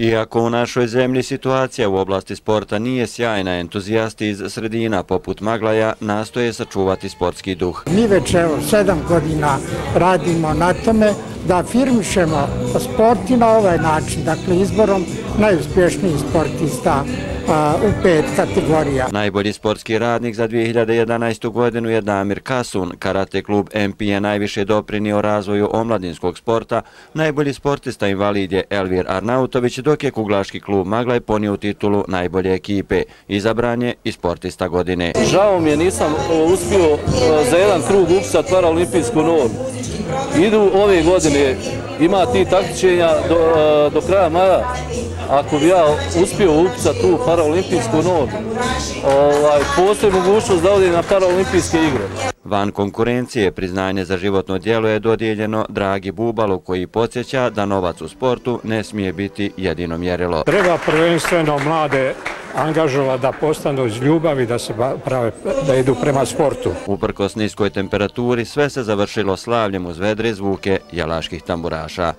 Iako u našoj zemlji situacija u oblasti sporta nije sjajna, entuzijasti iz sredina poput Maglaja nastoje sačuvati sportski duh. Mi već 7 godina radimo na tome da afirmišemo sport i na ovaj način, dakle izborom najuspješnijih sportista u 5 kategorija. Najbolji sportski radnik za 2011. godinu je Damir Kasun. Karate klub MP je najviše doprinio razvoju omladinskog sporta. Najbolji sportista invalid je Elvir Arnautović, dok je kuglaški klub Maglaj ponio titulu najbolje ekipe. Izabran je i sportista godine. Žao mi je, nisam uspio za jedan krug upisati paraolimpijsku normu. Idu ove godine, ima ti takmičenja do kraja maja. Ako bi ja uspio upisati tu paraolimpijsku normu, postoji mogućnost da odem na paraolimpijske igre. Van konkurencije priznanje za životno djelo je dodijeljeno Dragi Bubalu, koji podsjeća da novac u sportu ne smije biti jedino mjerilo. Treba prvenstveno mlade angažovati da postanu iz ljubavi, da idu prema sportu. Uprkos niskoj temperaturi sve se završilo slavljem uz vedre zvuke jalaških tamburaša.